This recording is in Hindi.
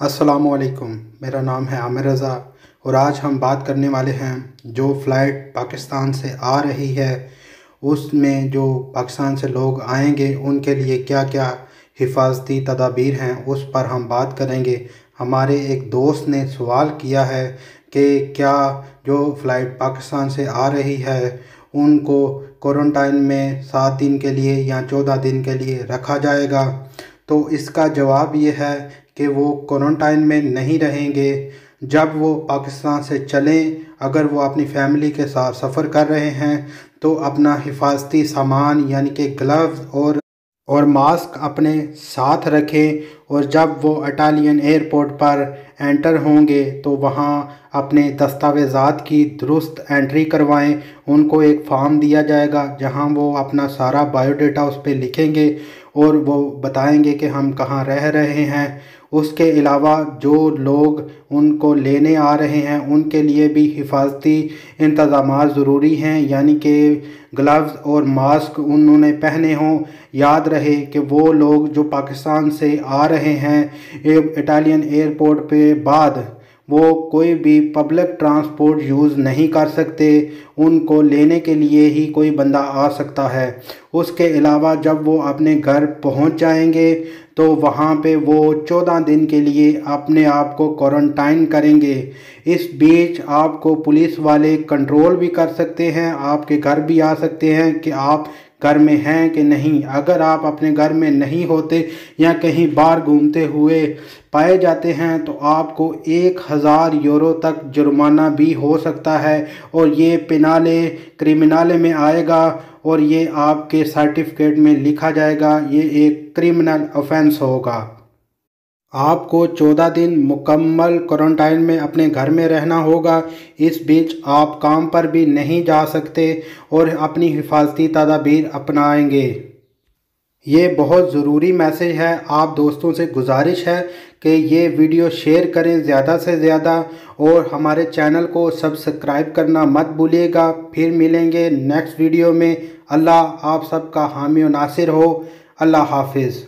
अस्सलामुअलैकुम, मेरा नाम है आमिर रज़ा और आज हम बात करने वाले हैं जो फ़्लाइट पाकिस्तान से आ रही है उसमें जो पाकिस्तान से लोग आएंगे उनके लिए क्या क्या हिफाजती तदाबीर हैं उस पर हम बात करेंगे। हमारे एक दोस्त ने सवाल किया है कि क्या जो फ़्लाइट पाकिस्तान से आ रही है उनको क्वारंटाइन में 7 दिन के लिए या 14 दिन के लिए रखा जाएगा। तो इसका जवाब ये है कि वो क्वारंटाइन में नहीं रहेंगे। जब वो पाकिस्तान से चलें, अगर वो अपनी फैमिली के साथ सफ़र कर रहे हैं तो अपना हिफाजती सामान यानी कि ग्लव्स और मास्क अपने साथ रखें और जब वो इटालियन एयरपोर्ट पर एंटर होंगे तो वहाँ अपने दस्तावेज़ात की दुरुस्त एंट्री करवाएं। उनको एक फ़ॉर्म दिया जाएगा जहाँ वो अपना सारा बायोडाटा उस पर लिखेंगे और वो बताएंगे कि हम कहाँ रह रहे हैं। उसके अलावा जो लोग उनको लेने आ रहे हैं उनके लिए भी हिफाजती इंतज़ामात ज़रूरी हैं, यानी कि ग्लव्स और मास्क उन्होंने पहने हों। याद रहे कि वो लोग जो पाकिस्तान से आ रहे हैं इटालियन एयरपोर्ट पे बाद वो कोई भी पब्लिक ट्रांसपोर्ट यूज़ नहीं कर सकते, उनको लेने के लिए ही कोई बंदा आ सकता है। उसके अलावा जब वो अपने घर पहुंच जाएंगे तो वहाँ पे वो 14 दिन के लिए अपने आप को क्वारंटाइन करेंगे। इस बीच आपको पुलिस वाले कंट्रोल भी कर सकते हैं, आपके घर भी आ सकते हैं कि आप घर में हैं कि नहीं। अगर आप अपने घर में नहीं होते या कहीं बाहर घूमते हुए पाए जाते हैं तो आपको 1000 यूरो तक जुर्माना भी हो सकता है और ये पेनाले क्रिमिनाले में आएगा और ये आपके सर्टिफिकेट में लिखा जाएगा। ये एक क्रिमिनल ऑफेंस होगा। आपको 14 दिन मुकम्मल क्वारंटाइन में अपने घर में रहना होगा। इस बीच आप काम पर भी नहीं जा सकते और अपनी हिफाजती तदाबीर अपनाएंगे। ये बहुत ज़रूरी मैसेज है। आप दोस्तों से गुजारिश है कि ये वीडियो शेयर करें ज़्यादा से ज़्यादा और हमारे चैनल को सब्सक्राइब करना मत भूलिएगा। फिर मिलेंगे नेक्स्ट वीडियो में। अल्लाह आप सबका हामी और नासिर हो। अल्लाह हाफिज़।